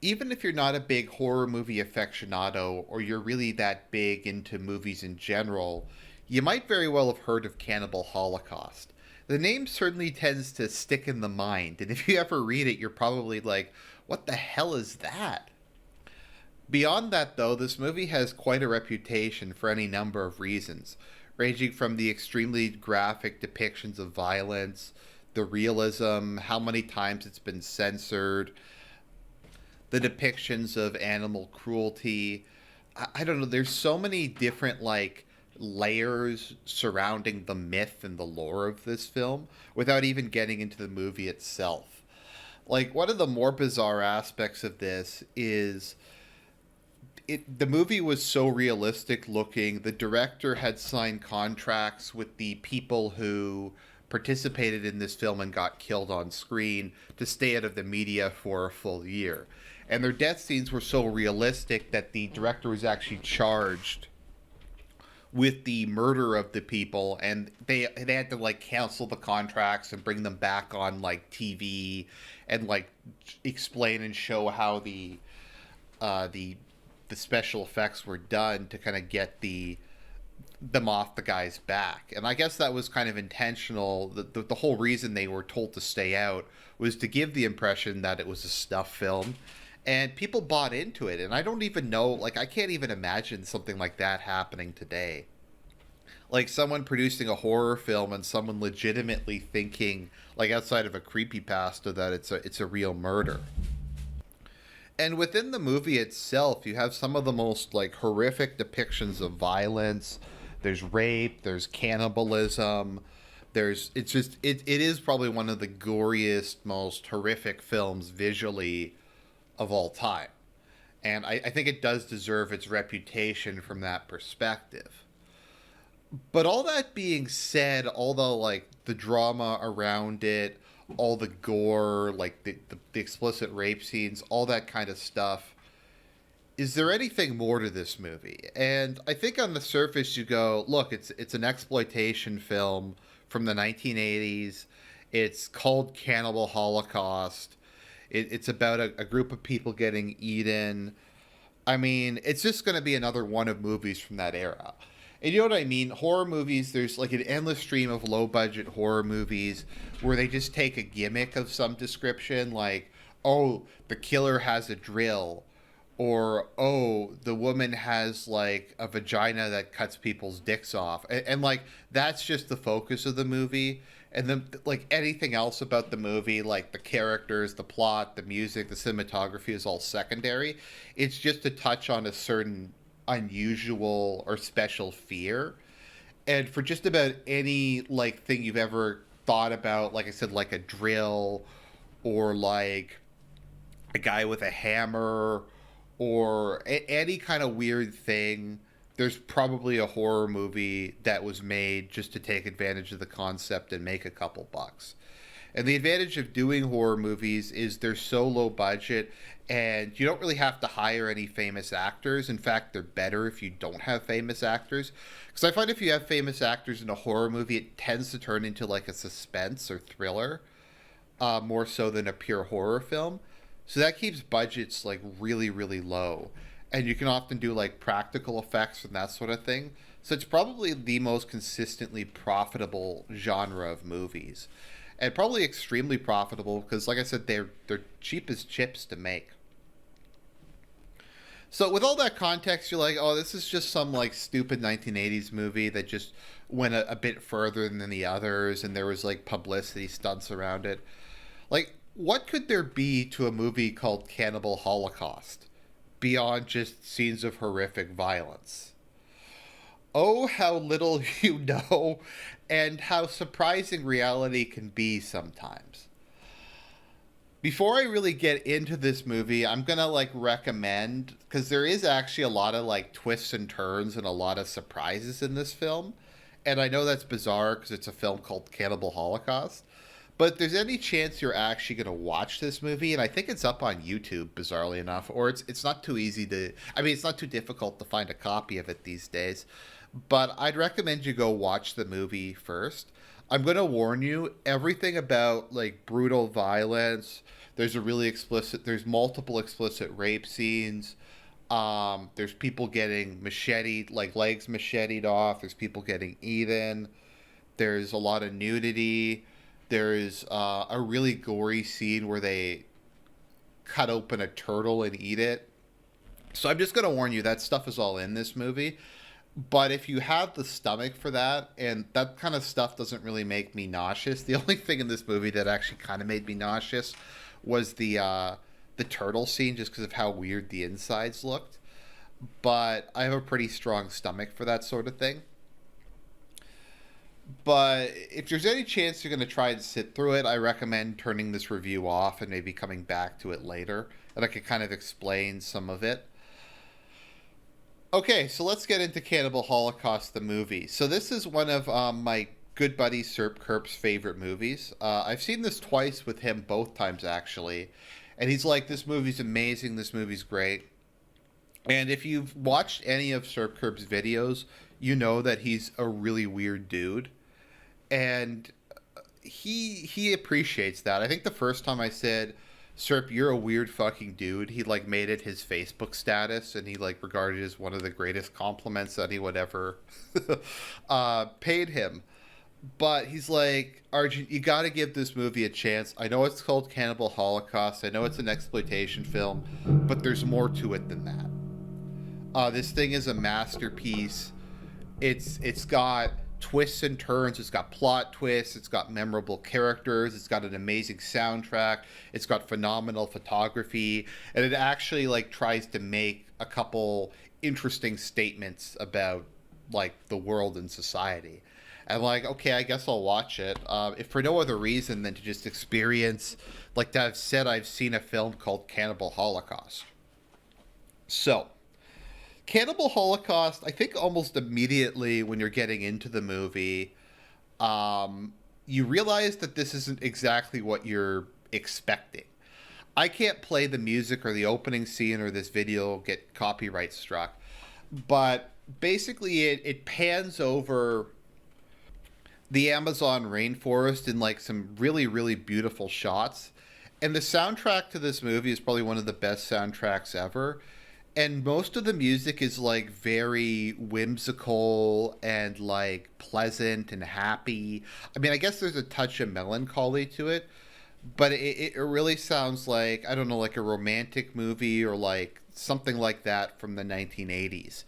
Even if you're not a big horror movie aficionado or you're really that big into movies in general, you might very well have heard of Cannibal Holocaust. The name certainly tends to stick in the mind, and if you ever read it, you're probably like, what the hell is that? Beyond that, though, this movie has quite a reputation for any number of reasons, ranging from the extremely graphic depictions of violence, the realism, how many times it's been censored, the depictions of animal cruelty. I don't know. There's so many different layers surrounding the myth and the lore of this film without even getting into the movie itself. Like one of the more bizarre aspects of this is the movie was so realistic looking. The director had signed contracts with the people who participated in this film and got killed on screen to stay out of the media for a full year. And their death scenes were so realistic that the director was actually charged with the murder of the people, and they had to cancel the contracts and bring them back on TV and explain and show how uh, the the special effects were done to kind of get them off the guy's back. And I guess that was kind of intentional. The whole reason they were told to stay out was to give the impression that it was a snuff film. And people bought into it. And I don't even know, I can't even imagine something like that happening today. Like someone producing a horror film and someone legitimately thinking, outside of a creepypasta, that it's a real murder. And within the movie itself, you have some of the most horrific depictions of violence. There's rape, there's cannibalism. It is probably one of the goriest, most horrific films visually of all time. And I think it does deserve its reputation from that perspective. But all that being said, although the drama around it, all the gore, the explicit rape scenes, all that kind of stuff, is there anything more to this movie? And I think on the surface you go, look, it's an exploitation film from the 1980s. It's called Cannibal Holocaust. It's about a group of people getting eaten. I mean, it's just going to be another one of movies from that era. And you know what I mean? Horror movies, there's an endless stream of low budget horror movies where they just take a gimmick of some description, like, oh, the killer has a drill, or oh, the woman has a vagina that cuts people's dicks off. And that's just the focus of the movie. And then anything else about the movie, like the characters, the plot, the music, the cinematography is all secondary. It's just to touch on a certain unusual or special fear. And for just about any thing you've ever thought about, like I said, like a drill, or a guy with a hammer, or any kind of weird thing, there's probably a horror movie that was made just to take advantage of the concept and make a couple bucks. And the advantage of doing horror movies is they're so low budget, and you don't really have to hire any famous actors. In fact, they're better if you don't have famous actors. Because I find if you have famous actors in a horror movie, it tends to turn into a suspense or thriller, more so than a pure horror film. So that keeps budgets really, really low. And you can often do practical effects and that sort of thing. So it's probably the most consistently profitable genre of movies. And probably extremely profitable because, like I said, they're cheap as chips to make. So with all that context, you're like, oh, this is just some stupid 1980s movie that just went a bit further than the others, and there was publicity stunts around it. What could there be to a movie called Cannibal Holocaust beyond just scenes of horrific violence? Oh, how little you know, and how surprising reality can be sometimes. Before I really get into this movie, I'm gonna recommend, because there is actually a lot of twists and turns and a lot of surprises in this film, and I know that's bizarre because it's a film called Cannibal Holocaust. But if there's any chance you're actually gonna watch this movie, and I think it's up on YouTube, bizarrely enough, or it's not too easy to, I mean, it's not too difficult to find a copy of it these days. But I'd recommend you go watch the movie first. I'm gonna warn you, everything about like brutal violence. There's multiple explicit rape scenes. There's people getting macheted, like legs macheted off. There's people getting eaten. There's a lot of nudity. There's a really gory scene where they cut open a turtle and eat it. So I'm just gonna warn you that stuff is all in this movie. But if you have the stomach for that, and that kind of stuff doesn't really make me nauseous. The only thing in this movie that actually kind of made me nauseous was the turtle scene, just because of how weird the insides looked. But I have a pretty strong stomach for that sort of thing. But if there's any chance you're going to try and sit through it, I recommend turning this review off and maybe coming back to it later, and I could kind of explain some of it. Okay, so let's get into Cannibal Holocaust, the movie. So this is one of my good buddy Serp Kerp's favorite movies. I've seen this twice with him, both times actually, and he's like, "This movie's amazing. This movie's great." And if you've watched any of Serp Kerp's videos, you know that he's a really weird dude, and he appreciates that. I think the first time I said, "Serp, you're a weird fucking dude," he like made it his Facebook status, and he like regarded it as one of the greatest compliments that he would ever paid him. But he's like, "Argent, you got to give this movie a chance. I know it's called Cannibal Holocaust. I know it's an exploitation film, but there's more to it than that. This thing is a masterpiece. It's got twists and turns. It's got plot twists. It's got memorable characters. It's got an amazing soundtrack. It's got phenomenal photography, and it actually like tries to make a couple interesting statements about like the world and society." And like, okay, I guess I'll watch it. If for no other reason than to just experience, like to have said, I've seen a film called Cannibal Holocaust. So, Cannibal Holocaust, I think almost immediately when you're getting into the movie, you realize that this isn't exactly what you're expecting. I can't play the music or the opening scene or this video get copyright struck, but basically it pans over the Amazon rainforest in like some really, really beautiful shots. And the soundtrack to this movie is probably one of the best soundtracks ever. And most of the music is like very whimsical and like pleasant and happy. I mean, I guess there's a touch of melancholy to it, but it really sounds like, I don't know, like a romantic movie or like something like that from the 1980s.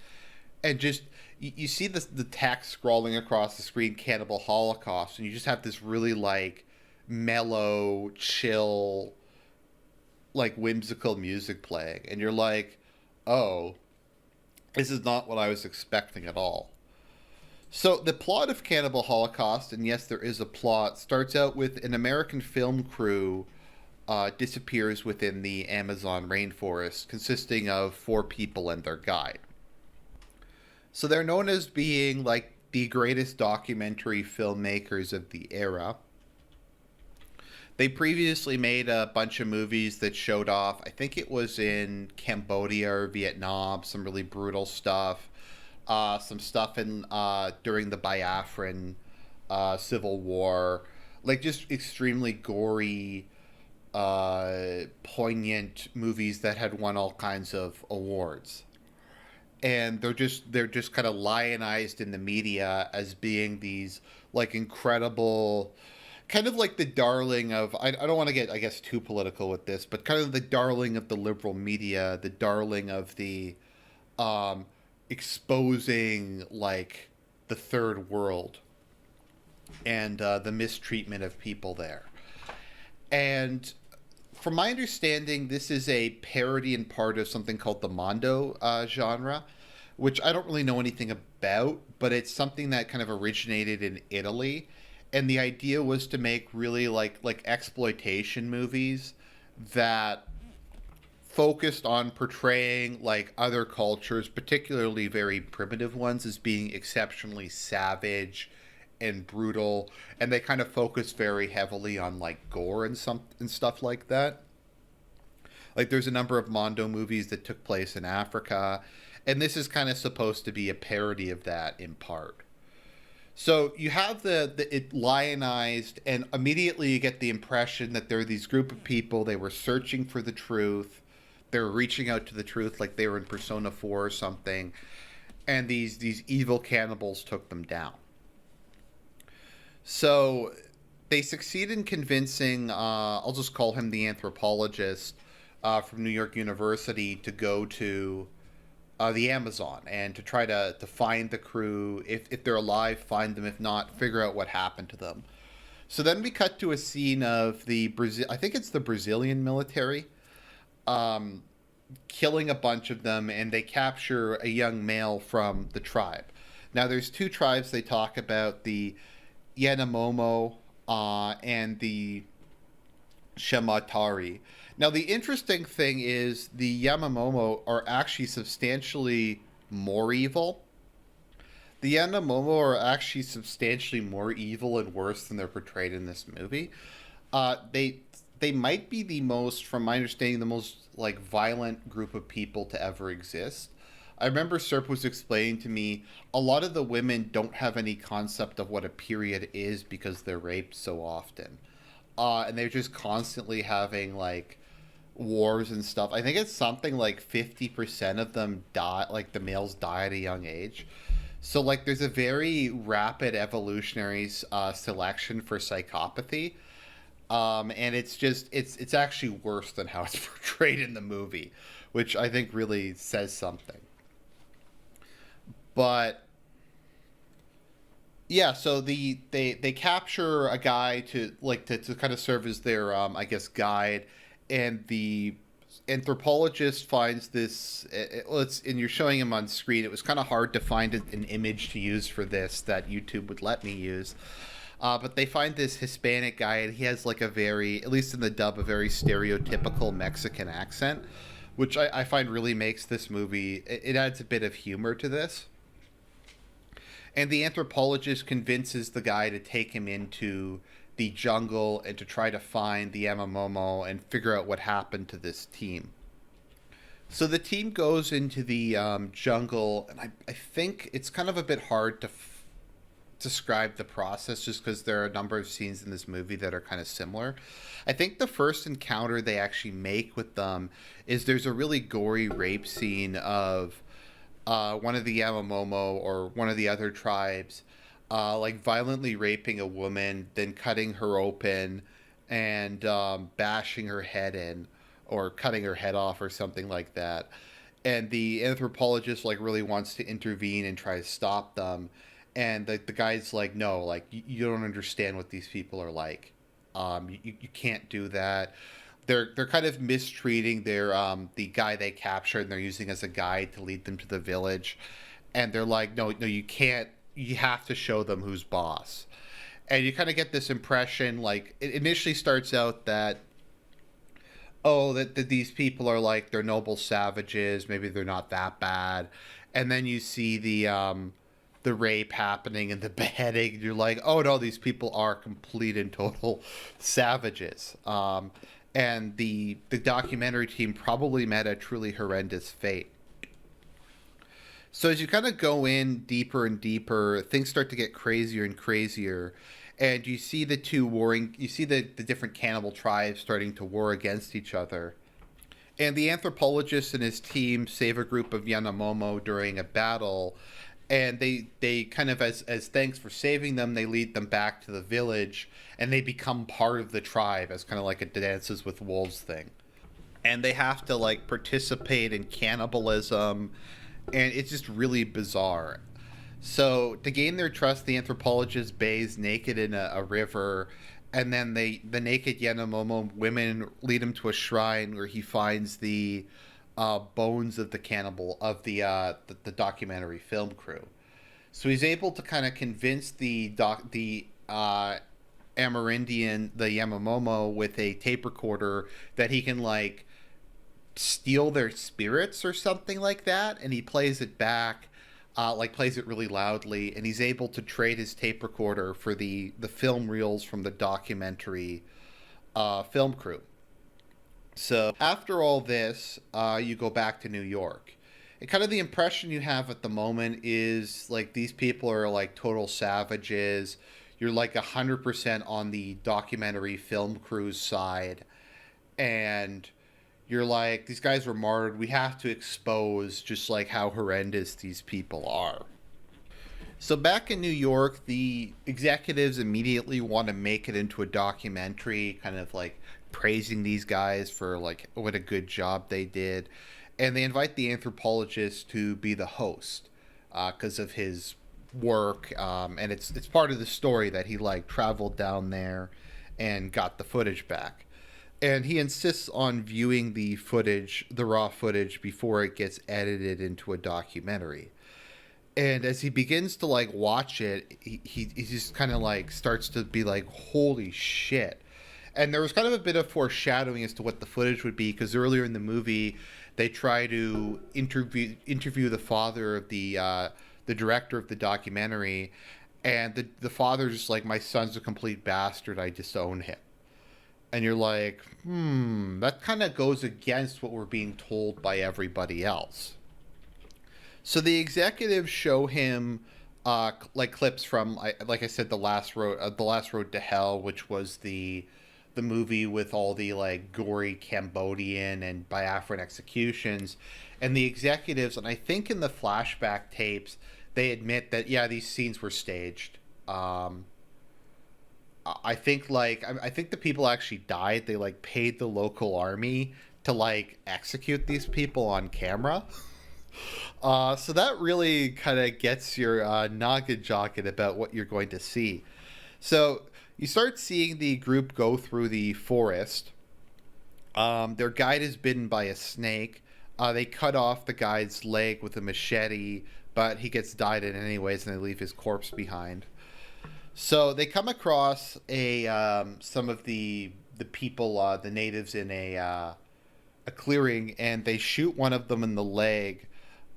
And just, you see the text scrolling across the screen, Cannibal Holocaust, and you just have this really like mellow, chill, like whimsical music playing. And you're like, oh, this is not what I was expecting at all. So the plot of Cannibal Holocaust, and yes, there is a plot, starts out with an American film crew disappears within the Amazon rainforest, consisting of four people and their guide. So they're known as being like the greatest documentary filmmakers of the era. They previously made a bunch of movies that showed off, I think it was in Cambodia or Vietnam, some really brutal stuff. Some stuff in during the Biafran Civil War. Like just extremely gory, poignant movies that had won all kinds of awards. And they're just kind of lionized in the media as being these like incredible, kind of like the darling of, I don't want to get, I guess, too political with this, but kind of the darling of the liberal media, the darling of the um exposing like the third world and the mistreatment of people there. And from my understanding, this is a parody and part of something called the Mondo genre, which I don't really know anything about, but it's something that kind of originated in Italy. And the idea was to make really like exploitation movies that focused on portraying like other cultures, particularly very primitive ones, as being exceptionally savage and brutal, and they kind of focus very heavily on like gore and stuff like that. Like there's a number of Mondo movies that took place in Africa, and this is kind of supposed to be a parody of that in part. So you have it lionized, and immediately you get the impression that there are these group of people. They were searching for the truth. They were reaching out to the truth, like they were in Persona 4 or something. And these evil cannibals took them down. So they succeed in convincing, I'll just call him the anthropologist from New York University, to go to the Amazon and to try to find the crew. If they're alive, find them. If not, figure out what happened to them. So then we cut to a scene of I think it's the Brazilian military, um, killing a bunch of them, and they capture a young male from the tribe. Now, there's two tribes they talk about: the Yanomamo and the Shematari. Now, the interesting thing is the Yamamomo are actually substantially more evil. The Yamamomo are actually substantially more evil and worse than they're portrayed in this movie. They might be the most, from my understanding, the most like violent group of people to ever exist. I remember Serp was explaining to me a lot of the women don't have any concept of what a period is because they're raped so often, and they're just constantly having like wars and stuff. I think it's something like 50% of them die, like the males die at a young age. So like there's a very rapid evolutionary selection for psychopathy, and it's actually worse than how it's portrayed in the movie, which I think really says something. But yeah, so they capture a guy to kind of serve as their I guess guide, and the anthropologist finds this. And you're showing him on screen. It was kind of hard to find an image to use for this that YouTube would let me use. But they find this Hispanic guy, and he has like a very, at least in the dub, a very stereotypical Mexican accent, which I find really makes this movie. It adds a bit of humor to this. And the anthropologist convinces the guy to take him into the jungle and to try to find the Yamamomo and figure out what happened to this team. So the team goes into the jungle, and I think it's kind of a bit hard to describe the process just because there are a number of scenes in this movie that are kind of similar. I think the first encounter they actually make with them is there's a really gory rape scene of one of the Yamamomo or one of the other tribes, like violently raping a woman, then cutting her open and bashing her head in, or cutting her head off or something like that. And the anthropologist like really wants to intervene and try to stop them. And the guy's like, no, like you don't understand what these people are like. You can't do that. They're kind of mistreating the guy they captured, and they're using as a guide to lead them to the village. And they're like, no, you can't. You have to show them who's boss. And you kind of get this impression, like it initially starts out that that these people are like they're noble savages. Maybe they're not that bad. And then you see the rape happening and the beheading. And you're like, oh no, these people are complete and total savages. And the documentary team probably met a truly horrendous fate. So as you kind of go in deeper and deeper, things start to get crazier and crazier, and you see you see the different cannibal tribes starting to war against each other. And the anthropologist and his team save a group of Yanomomo during a battle, and they kind of, as thanks for saving them, they lead them back to the village, and they become part of the tribe as kind of like a Dances with Wolves thing. And they have to like participate in cannibalism, and it's just really bizarre. So to gain their trust, the anthropologist bathes naked in a river, and then the naked Yanomomo women lead him to a shrine where he finds the bones of the cannibal of the documentary film crew. So he's able to kind of convince the Amerindian, the Yamamomo, with a tape recorder that he can like steal their spirits or something like that, and he plays it back, like plays it really loudly, and he's able to trade his tape recorder for the film reels from the documentary film crew. So after all this, you go back to New York, And kind of the impression you have at the moment is like these people are like total savages. You're like 100% on the documentary film crew's side, and you're like, these guys were martyred. We have to expose just like how horrendous these people are. So back in New York, the executives immediately want to make it into a documentary, kind of like praising these guys for like what a good job they did, and they invite the anthropologist to be the host because of his work, and it's part of the story that he like traveled down there and got the footage back. And he insists on viewing the footage, the raw footage, before it gets edited into a documentary. And as he begins to like watch it, he just kind of like starts to be like, holy shit. And there was kind of a bit of foreshadowing as to what the footage would be, because earlier in the movie they try to interview the father of the director of the documentary, and the father's just like, my son's a complete bastard, I disown him. And you're like, that kind of goes against what we're being told by everybody else. So the executives show him like clips from, like I said, the last road to hell, which was the movie with all the like gory Cambodian and Biafran executions, and the executives, and I think in the flashback tapes, they admit that yeah, these scenes were staged. I think I think the people actually died. They like paid the local army to like execute these people on camera. So that really kind of gets your noggin jogging about what you're going to see. So you start seeing the group go through the forest. Their guide is bitten by a snake. They cut off the guide's leg with a machete, but he gets dyed in anyways, and they leave his corpse behind. So they come across a some of the people, the natives, in a clearing, and they shoot one of them in the leg,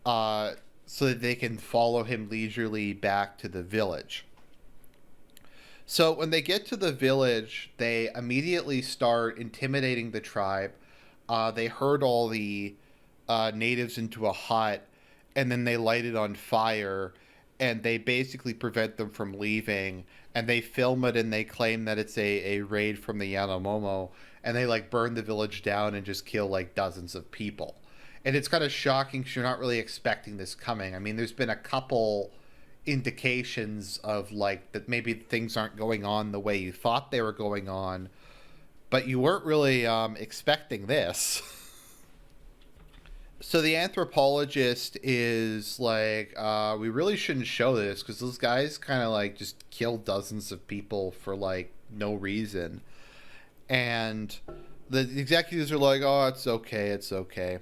uh, so that they can follow him leisurely back to the village. So when they get to the village, they immediately start intimidating the tribe. They herd all the natives into a hut, and then they light it on fire, and they basically prevent them from leaving. And they film it, and they claim that it's a raid from the Yanomamo, and they like burn the village down and just kill like dozens of people. And it's kind of shocking because you're not really expecting this coming. I mean, there's been a couple indications of like that maybe things aren't going on the way you thought they were going on, but you weren't really expecting this. So the anthropologist is like, we really shouldn't show this because those guys kind of like just killed dozens of people for like no reason. And the executives are like, oh, it's okay, it's okay.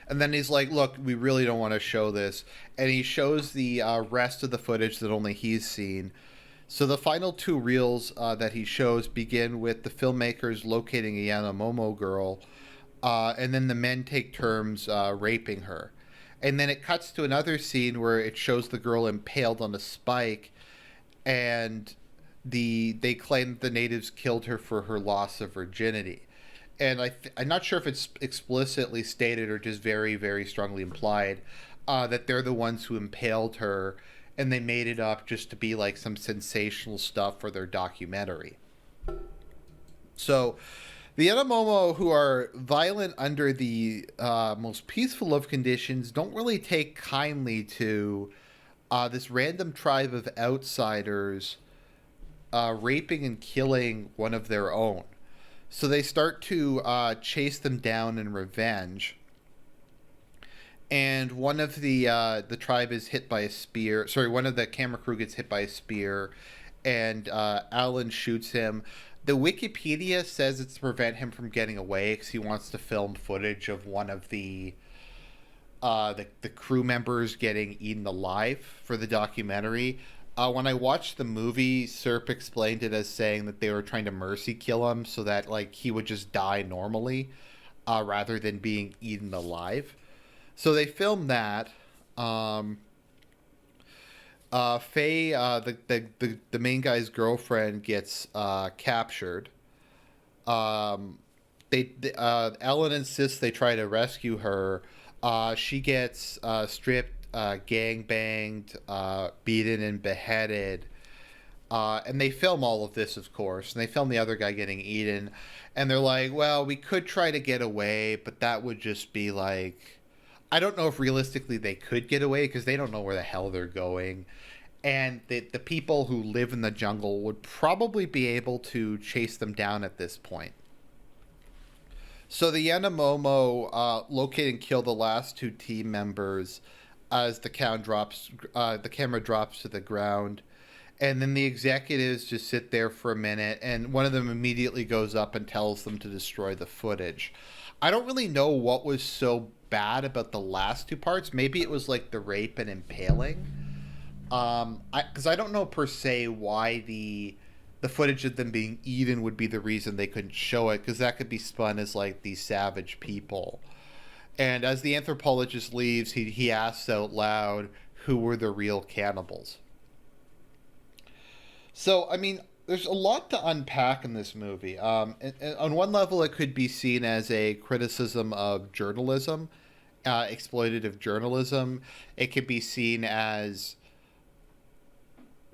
And then he's like, look, we really don't want to show this. And he shows the rest of the footage that only he's seen. So the final two reels that he shows begin with the filmmakers locating a Yanomamo girl, and then the men take turns raping her. And then it cuts to another scene where it shows the girl impaled on a spike, and they claim that the natives killed her for her loss of virginity. And I'm not sure if it's explicitly stated or just very, very strongly implied that they're the ones who impaled her, and they made it up just to be like some sensational stuff for their documentary. So the Enomomo, who are violent under the most peaceful of conditions, don't really take kindly to this random tribe of outsiders raping and killing one of their own. So they start to chase them down in revenge. And one of the tribe is hit by a spear. Sorry, one of the camera crew gets hit by a spear, and Alan shoots him. The Wikipedia says it's to prevent him from getting away because he wants to film footage of one of the crew members getting eaten alive for the documentary. When I watched the movie, Serp explained it as saying that they were trying to mercy kill him so that like he would just die normally, rather than being eaten alive. So they filmed that. Faye, the main guy's girlfriend, gets captured. Ellen insists they try to rescue her, She gets stripped, gang banged, beaten, and beheaded. And they film all of this, of course, and they film the other guy getting eaten. And they're like, well, we could try to get away, but that would just be like, I don't know if realistically they could get away because they don't know where the hell they're going. And the people who live in the jungle would probably be able to chase them down at this point. So the Yanamomo locate and kill the last two team members as the camera drops to the ground, and then the executives just sit there for a minute, and one of them immediately goes up and tells them to destroy the footage. I don't really know what was so bad about the last two parts. Maybe it was like the rape and impaling. Because I don't know per se why the footage of them being eaten would be the reason they couldn't show it, because that could be spun as like these savage people. And as the anthropologist leaves, he asks out loud, who were the real cannibals? So, I mean, there's a lot to unpack in this movie. And on one level, it could be seen as a criticism of journalism, exploitative journalism. It could be seen as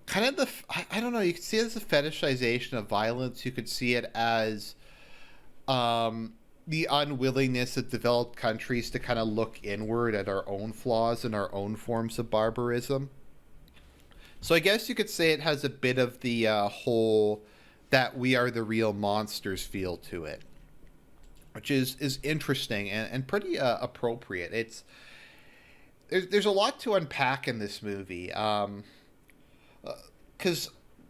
kind of I don't know, you could see it as a fetishization of violence. You could see it as the unwillingness of developed countries to kind of look inward at our own flaws and our own forms of barbarism. So I guess you could say it has a bit of the whole that we are the real monsters feel to it, which is interesting and pretty appropriate. There's a lot to unpack in this movie. Because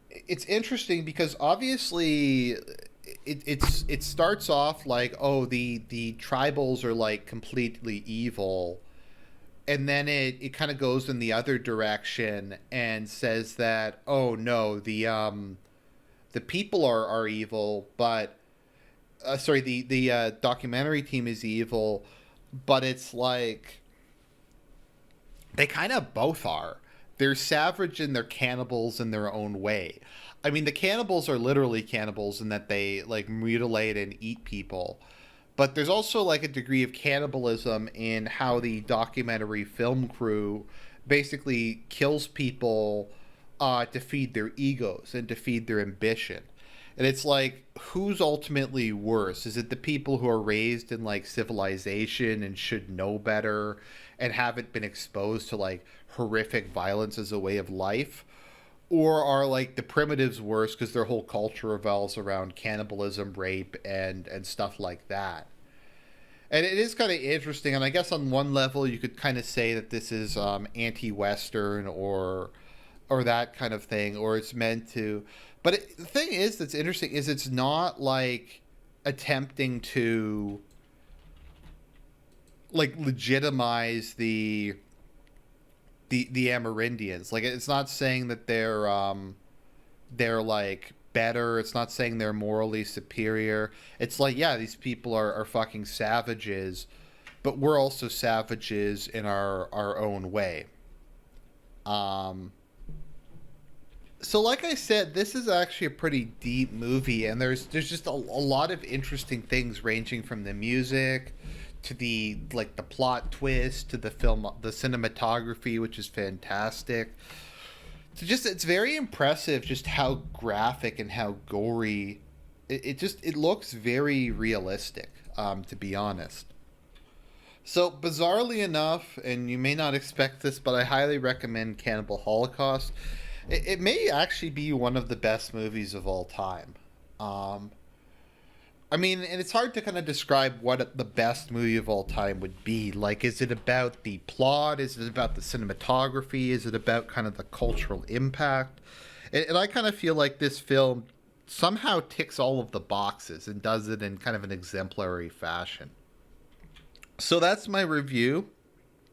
it's interesting because obviously it starts off like, oh, the tribals are like completely evil, and then it kind of goes in the other direction and says that, oh no, the people are evil, but sorry, the documentary team is evil, but it's like they kind of both are. They're savage and they're cannibals in their own way. I mean, the cannibals are literally cannibals in that they like mutilate and eat people. But there's also like a degree of cannibalism in how the documentary film crew basically kills people to feed their egos and to feed their ambition. And it's like, who's ultimately worse? Is it the people who are raised in like civilization and should know better and haven't been exposed to like horrific violence as a way of life? Or are like the primitives worse because their whole culture revolves around cannibalism, rape, and stuff like that? And it is kind of interesting. And I guess on one level, you could kind of say that this is anti-Western or that kind of thing, or it's meant to. But the thing is that's interesting is it's not like attempting to like legitimize the Amerindians. Like it's not saying that they're like better. It's not saying they're morally superior. It's like, yeah, these people are fucking savages, but we're also savages in our own way. Um so like I said, this is actually a pretty deep movie, and there's just a lot of interesting things ranging from the music to the plot twist to the cinematography, which is fantastic. So just it's very impressive just how graphic and how gory it looks very realistic, to be honest. So bizarrely enough, and you may not expect this, but I highly recommend Cannibal Holocaust. It may actually be one of the best movies of all time. I mean, and it's hard to kind of describe what the best movie of all time would be. Like, is it about the plot? Is it about the cinematography? Is it about kind of the cultural impact? And I kind of feel like this film somehow ticks all of the boxes and does it in kind of an exemplary fashion. So that's my review.